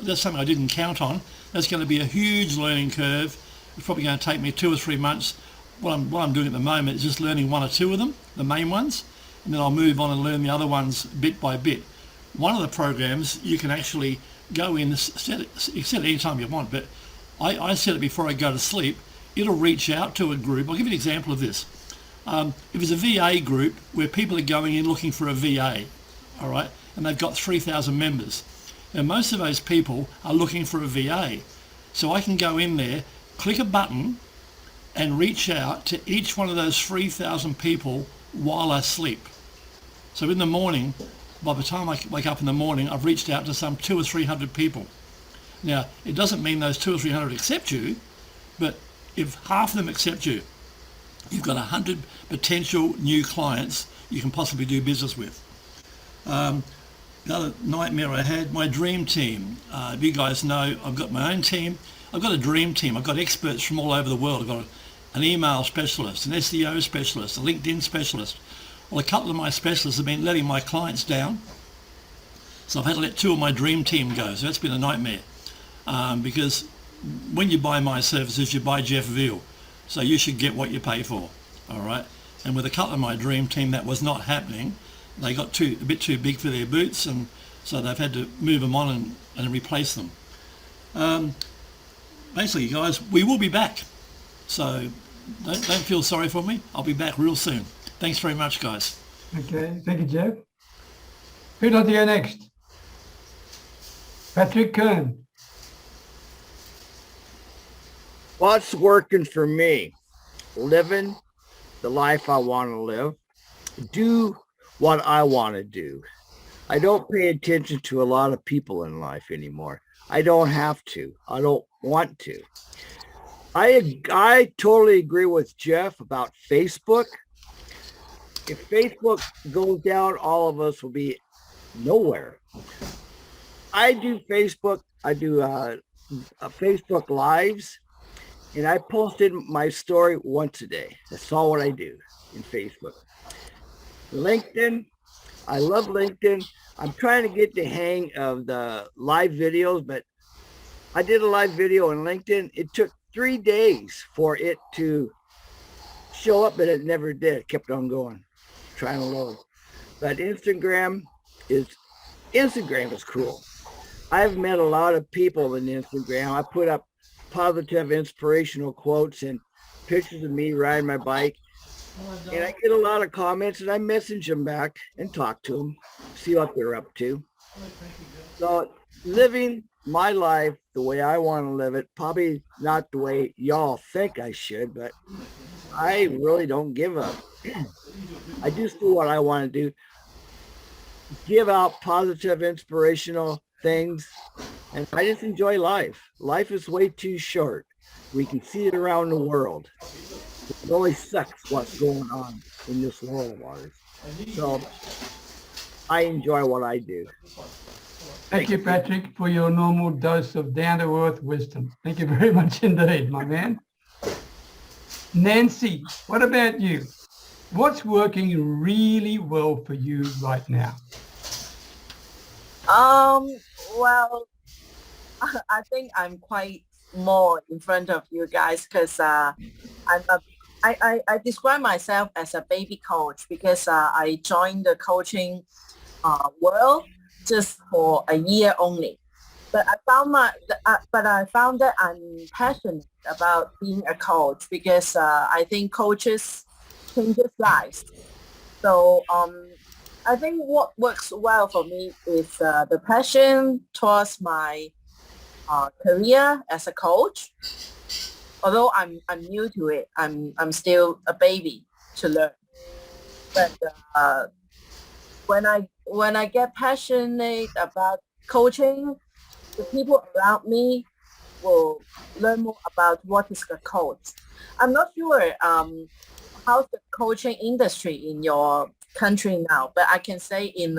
that's something I didn't count on. That's going to be a huge learning curve. It's probably going to take me 2 or 3 months. What I'm doing at the moment is just learning 1 or 2 of them, the main ones, and then I'll move on and learn the other ones bit by bit. One of the programs you can actually go in, set it any time you want, but I set it before I go to sleep. It'll reach out to a group. I'll give you an example of this. If it's a VA group where people are going in looking for a VA, all right, and they've got 3,000 members, and most of those people are looking for a VA. So I can go in there, click a button, and reach out to each one of those 3,000 people while I sleep. So in the morning, by the time I wake up in the morning, I've reached out to some 200 or 300 people. Now, it doesn't mean those 200 or 300 accept you, but if half of them accept you, you've got 100 potential new clients you can possibly do business with. The other nightmare I had, my dream team. You guys know I've got my own team. I've got a dream team. I've got experts from all over the world. I've got an email specialist, an SEO specialist, a LinkedIn specialist. Well, a couple of my specialists have been letting my clients down. So I've had to let 2 of my dream team go. So that's been a nightmare. Because when you buy my services, you buy Jeff Veale. So you should get what you pay for. All right. And with a couple of my dream team, that was not happening. They got a bit too big for their boots, and so they've had to move them on and replace them. Basically, guys, we will be back. So don't feel sorry for me. I'll be back real soon. Thanks very much, guys. Okay, thank you, Jeff. Who'd like to go next? Patrick Kern. What's working for me? Living the life I want to live. Do what I want to do. I don't pay attention to a lot of people in life anymore. I don't have to. I don't want to. I totally agree with Jeff about Facebook. If Facebook goes down, all of us will be nowhere. I do Facebook. I do Facebook Lives, and I posted my story once a day. That's all what I do in Facebook. LinkedIn, I love LinkedIn. I'm trying to get the hang of the live videos, but I did a live video on LinkedIn. It took 3 days for it to show up, but it never did. It kept on going, trying to load. But Instagram is cool. I've met a lot of people in Instagram. I put up positive, inspirational quotes and pictures of me riding my bike. And I get a lot of comments, and I message them back and talk to them, see what they're up to. So living my life the way I want to live it, probably not the way y'all think I should, but I really don't give up. I just do what I want to do. Give out positive, inspirational things, and I just enjoy life. Life is way too short. We can see it around the world. It always sucks what's going on in this world of ours. So I enjoy what I do. Thank you, Patrick, for your normal dose of down-to-earth wisdom. Thank you very much indeed, my man. Nancy, what about you? What's working really well for you right now? Well, I think I'm quite more in front of you guys because I describe myself as a baby coach because I joined the coaching world just for a year only. But I found that I'm passionate about being a coach because I think coaches changes lives. So I think what works well for me is the passion towards my career as a coach. Although I'm new to it, I'm still a baby to learn. But when I get passionate about coaching, the people around me will learn more about what is a coach. I'm not sure how's the coaching industry in your country now, but I can say in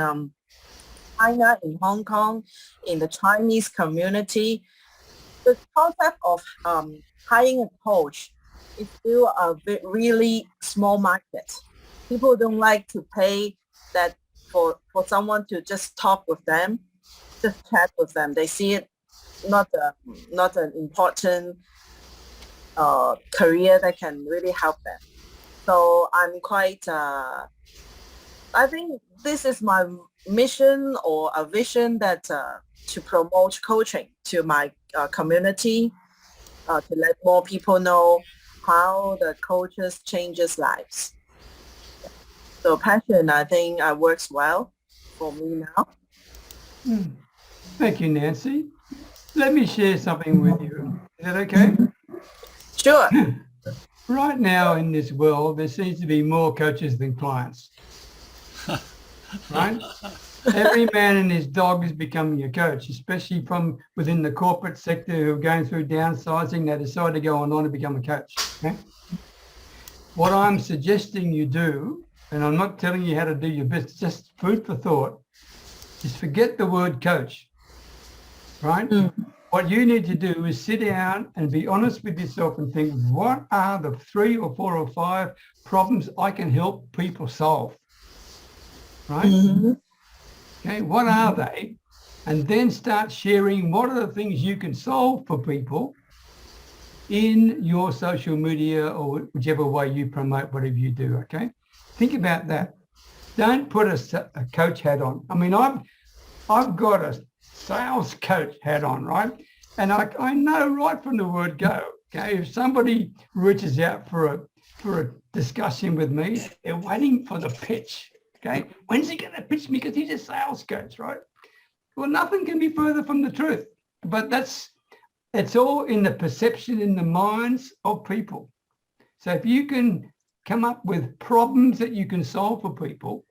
China, in Hong Kong, in the Chinese community, the concept of hiring a coach is still a really small market. People don't like to pay that for someone to just talk with them. just chat with them. They see it not an important career that can really help them. So I'm quite, I think this is my mission or a vision that to promote coaching to my community, to let more people know how the coaches changes lives. So passion, I think works well for me now. Thank you, Nancy. Let me share something with you. Is that okay? Sure. Right now in this world, there seems to be more coaches than clients. Right? Every man and his dog is becoming a coach, especially from within the corporate sector who are going through downsizing. They decide to go online and become a coach. Okay? What I'm suggesting you do, and I'm not telling you how to do your business, just food for thought, is forget the word coach, right? What you need to do is sit down and be honest with yourself and think, what are the 3 or 4 or 5 problems I can help people solve, right? Okay, what are they? And then start sharing what are the things you can solve for people in your social media or whichever way you promote whatever you do, okay? Think about that. Don't put a coach hat on. I mean, I've got a sales coach hat on, right? And I know right from the word go, okay, if somebody reaches out for a discussion with me, they're waiting for the pitch, okay? When's he going to pitch me? Because he's a sales coach, right? Well, nothing can be further from the truth. But it's all in the perception in the minds of people. So if you can come up with problems that you can solve for people,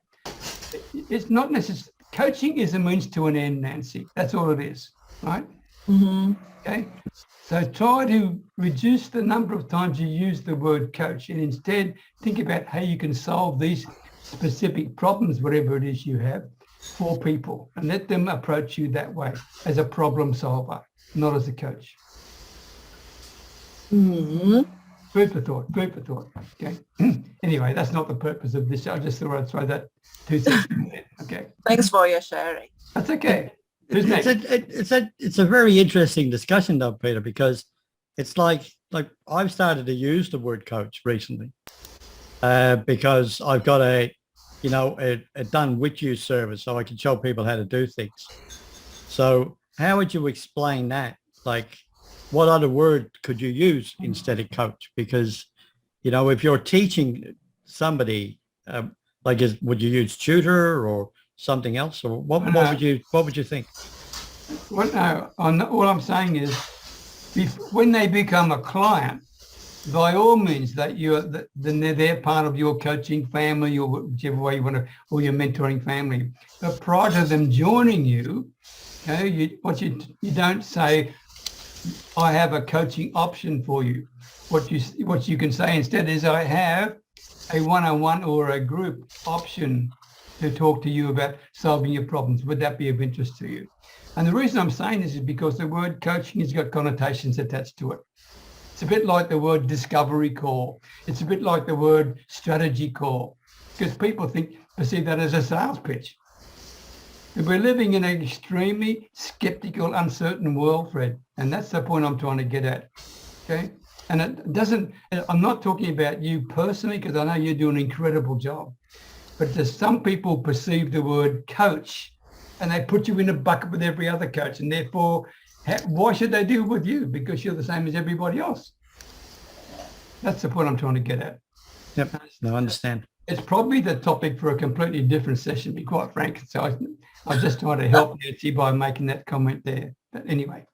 it's not necessary. Coaching is a means to an end, Nancy. That's all it is, right? Okay. So try to reduce the number of times you use the word coach and instead think about how you can solve these specific problems, whatever it is you have, for people, and let them approach you that way as a problem solver, not as a coach. Food for thought, okay? Anyway, that's not the purpose of this. I just thought I'd throw that 2 cents in there, okay? Thanks for your sharing. That's okay. Who's next? It's a very interesting discussion though, Peter, because it's like I've started to use the word coach recently because I've got a done with you service, so I can show people how to do things. So how would you explain that? Like, what other word could you use instead of coach? Because, if you're teaching somebody, would you use tutor or something else, or what would you think? Well, no, all I'm saying is, when they become a client, by all means, then they're part of your coaching family or whichever way you want to, or your mentoring family. But prior to them joining you, okay, you don't say, I have a coaching option for you. What you can say instead is, I have a one-on-one or a group option to talk to you about solving your problems. Would that be of interest to you? And the reason I'm saying this is because the word coaching has got connotations attached to it. It's a bit like the word discovery call. It's a bit like the word strategy call, because people perceive that as a sales pitch. We're living in an extremely skeptical, uncertain world, Fred, and that's the point I'm trying to get at, okay? And I'm not talking about you personally, because I know you do an incredible job, but some people perceive the word coach and they put you in a bucket with every other coach, and therefore, why should they deal with you? Because you're the same as everybody else. That's the point I'm trying to get at. Yep, no, I understand. It's probably the topic for a completely different session, to be quite frank. So I just trying to help Nancy by making that comment there. But anyway,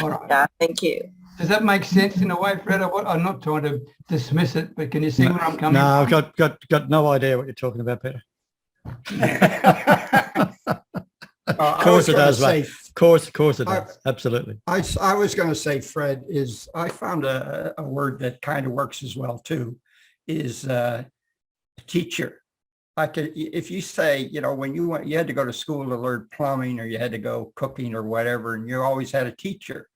all right. Yeah, thank you. Does that make sense in a way, Fred? I'm not trying to dismiss it, but can you see where I'm coming from? No, I've got no idea what you're talking about, Peter. Of course it does, mate. Of course it does. Absolutely. I was going to say, Fred, I found a word that kind of works as well too, is teacher. If you say, when you had to go to school to learn plumbing, or you had to go cooking or whatever, and you always had a teacher.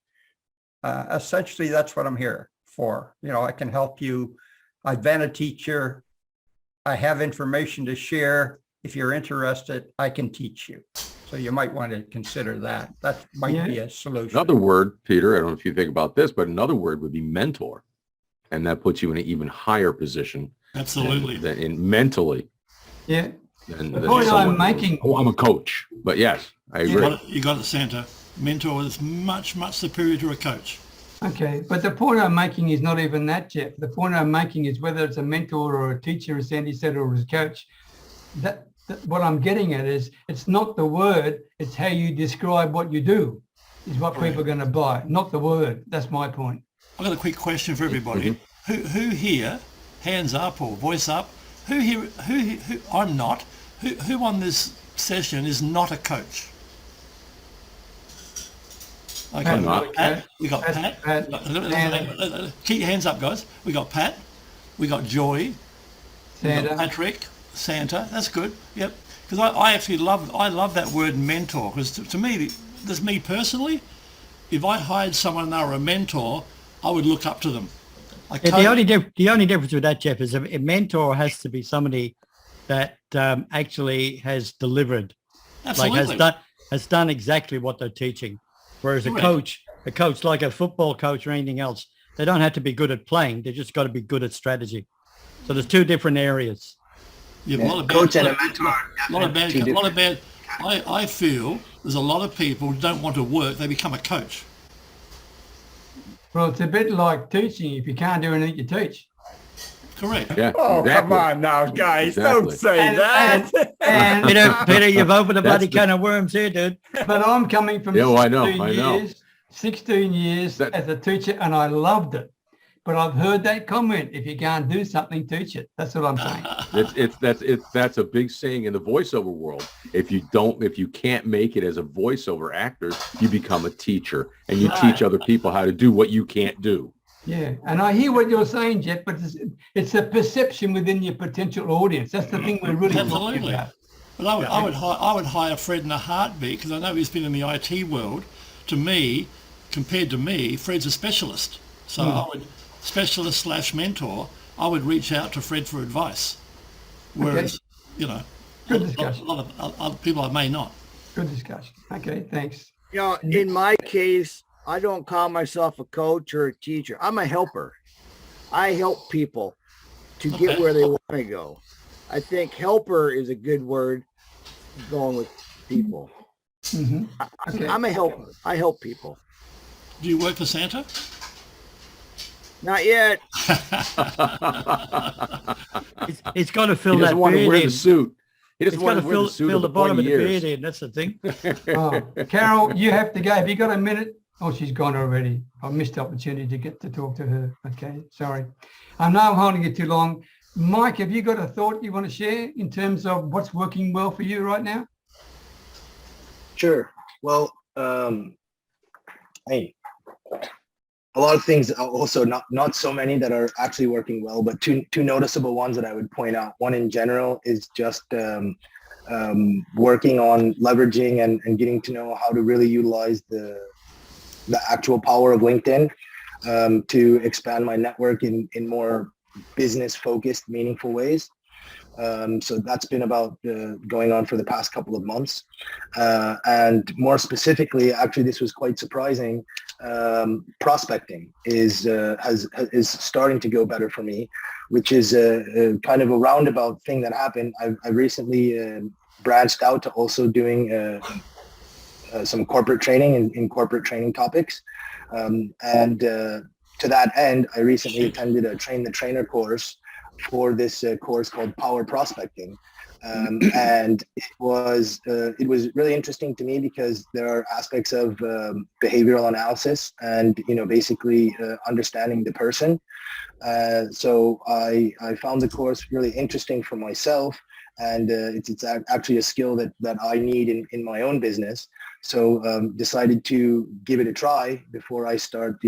Essentially, that's what I'm here for. I can help you. I've been a teacher. I have information to share. If you're interested, I can teach you. So you might want to consider that. That might be a solution. Another word, Peter, I don't know if you think about this, but another word would be mentor. And that puts you in an even higher position. Absolutely. Than in mentally. Yeah. Than point I'm making. Oh, I'm a coach. But yes, I agree. You got it, Santa. Mentor is much, much superior to a coach. Okay, but the point I'm making is not even that, Jeff. The point I'm making is whether it's a mentor or a teacher, as Sandy said, or as a coach, that what I'm getting at is it's not the word, it's how you describe what you do is what people are going to buy, not the word. That's my point. I've got a quick question for everybody. Who here, hands up or voice up, who here, who I'm not, who on this session is not a coach? Okay, I'm not. Pat, we got Pat. Keep your hands up, guys. We got Pat. We got Joy. Santa. We got Patrick. Santa. That's good. Yep. Because I actually love that word mentor. Because to me, that's me personally. If I hired someone and they were a mentor, I would look up to them. The only difference with that, Jeff, is a mentor has to be somebody that actually has delivered, Absolutely. like has done exactly what they're teaching. Whereas a coach like a football coach or anything else, they don't have to be good at playing. They just got to be good at strategy. So there's two different areas. Yeah, a lot of coach and a mentor. I feel there's a lot of people who don't want to work. They become a coach. Well, it's a bit like teaching. If you can't do anything, you teach. Correct. Yeah, Oh, exactly. come on now, guys. Exactly. Don't say that. And Peter, you've opened a bloody can of worms here, dude. but I'm coming from Yeah, well, I 16 years as a teacher, and I loved it. But I've heard that comment: if you can't do something, teach it. That's what I'm saying. That's a big saying in the voiceover world. If you can't make it as a voiceover actor, you become a teacher and you teach other people how to do what you can't do. Yeah, and I hear what you're saying, Jeff, but it's a perception within your potential audience. That's the thing we're really talking about. But I would hire Fred in a heartbeat because I know he's been in the IT world. To me, compared to me, Fred's a specialist. So I would specialist / mentor. I would reach out to Fred for advice. Whereas, Good a discussion. lot of other people I may not. Good discussion. Okay, thanks. You know, in my case, I don't call myself a coach or a teacher. I'm a helper. I help people to get where they want to go. I think helper is a good word going with people. Okay. I'm a helper. I help people. Do you work for Santa? Not yet. It's got to fill He that doesn't want to beard wear in. the suit. He doesn't It's got want to to wear the suit fill the bottom of the years. beard in. That's the thing. Oh, Carol, you have to go. Have you got a minute? Oh, she's gone already. I missed the opportunity to get to talk to her. Okay, sorry. I know I'm holding it too long. Mike, have you got a thought you want to share in terms of what's working well for you right now? Sure. Well, hey, a lot of things, also not so many that are actually working well, but two noticeable ones that I would point out. One in general is just working on leveraging and getting to know how to really utilize the actual power of LinkedIn to expand my network in more business-focused, meaningful ways. So that's been about going on for the past couple of months. And more specifically, actually, this was quite surprising. Prospecting is starting to go better for me, which is a kind of a roundabout thing that happened. I recently branched out to also doing some corporate training in corporate training topics. And to that end, I recently attended a Train the Trainer course for this course called Power Prospecting. And it was really interesting to me because there are aspects of behavioral analysis and, basically understanding the person. So I found the course really interesting for myself, and it's actually a skill that I need in my own business. So decided to give it a try before I start,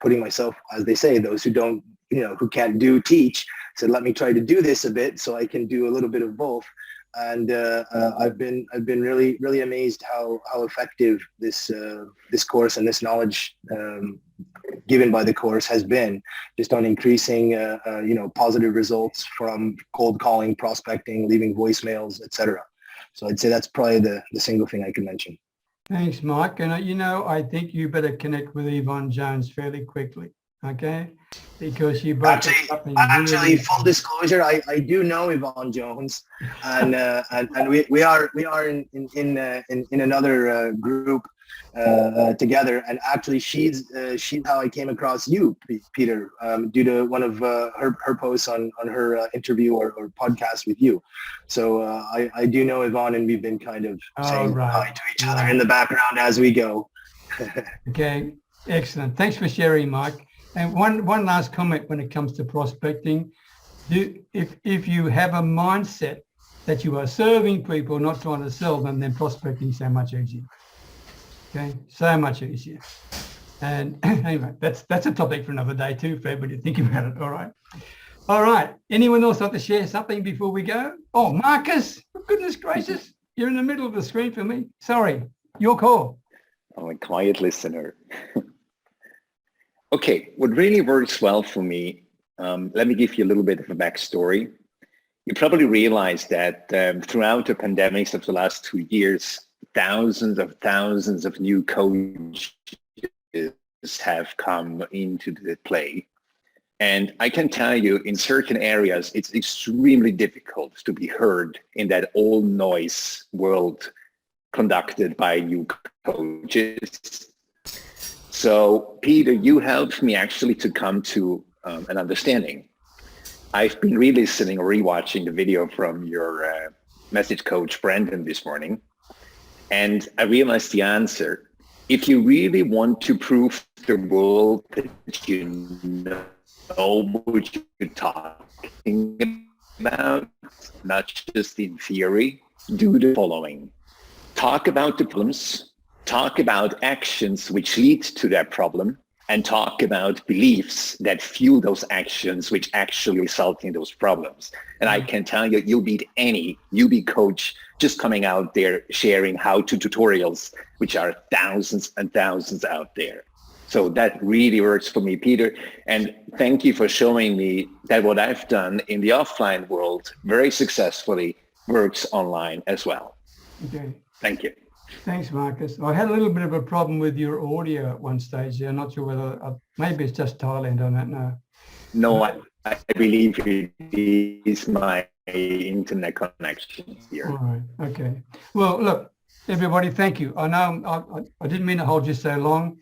putting myself, as they say, those who don't, who can't teach. Said, let me try to do this a bit so I can do a little bit of both. And I've been really, really amazed how effective this course and this knowledge given by the course has been, just on increasing positive results from cold calling, prospecting, leaving voicemails, etc. So I'd say that's probably the single thing I could mention. Thanks, Mike. And I think you better connect with Yvonne Jones fairly quickly, okay? Because you both actually, full disclosure, I do know Yvonne Jones, and we are in another group together, and actually she's how I came across you, Peter, due to one of her posts on her interview or podcast with you. So I do know Yvonne, and we've been kind of saying hi to each other in the background as we go. Okay, excellent. Thanks for sharing, Mike. And one last comment when it comes to prospecting. If you have a mindset that you are serving people, not trying to sell them, then prospecting is so much easier. Okay, so much easier. And anyway, that's a topic for another day too, Fred, when you think about it. All right. Anyone else like to share something before we go? Oh, Marcus, for goodness gracious, you're in the middle of the screen for me. Sorry, your call. I'm a quiet listener. Okay, what really works well for me, let me give you a little bit of a backstory. You probably realize that throughout the pandemics of the last 2 years, thousands of new coaches have come into the play. And I can tell you, in certain areas, it's extremely difficult to be heard in that old noise world conducted by new coaches. So, Peter, you helped me actually to come to an understanding. I've been re-listening or rewatching the video from your message coach, Brandon, this morning, and I realized the answer. If you really want to prove to the world that you know what you're talking about, not just in theory, do the following. Talk about the problems. Talk about actions which lead to that problem, and talk about beliefs that fuel those actions which actually result in those problems. And I can tell you, you'll beat any newbie coach just coming out there sharing how-to tutorials, which are thousands and thousands out there. So that really works for me, Peter. And thank you for showing me that what I've done in the offline world very successfully works online as well. Okay. Thank you. Thanks, Marcus. I had a little bit of a problem with your audio at one stage. I'm not sure whether, maybe it's just Thailand, I don't know. No, I believe it is my internet connection here. All right, okay. Well, look, everybody, thank you. I know I didn't mean to hold you so long.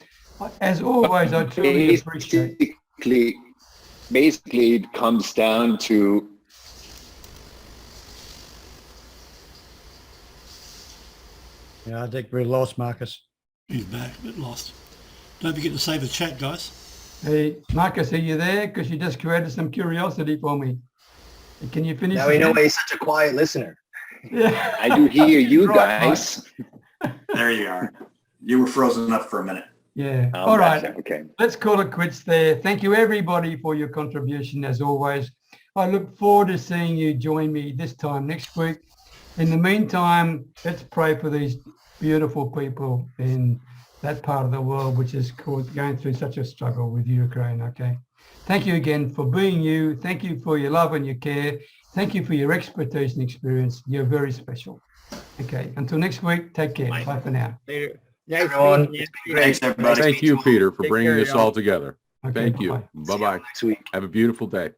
As always, I truly appreciate. Basically, it comes down to Yeah, I think we're lost, Marcus. He's back, a bit lost. Don't forget to save the chat, guys. Hey, Marcus, are you there? Because you just created some curiosity for me. Can you finish? Now we know why he's such a quiet listener. Yeah. I do hear you Right, guys. There you are. You were frozen up for a minute. Yeah. Oh, All right. gotcha. Okay. Let's call it quits there. Thank you, everybody, for your contribution, as always. I look forward to seeing you join me this time next week. In the meantime, let's pray for these beautiful people in that part of the world which is going through such a struggle with Ukraine, okay? Thank you again for being you. Thank you for your love and your care. Thank you for your expertise and experience. You're very special. Okay, until next week, take care. Bye for now. Later. Nice everyone. Thanks, everybody. Thank you, Peter, for bringing this all together. Okay, Thank you. bye-bye. Bye-bye. Have a beautiful day.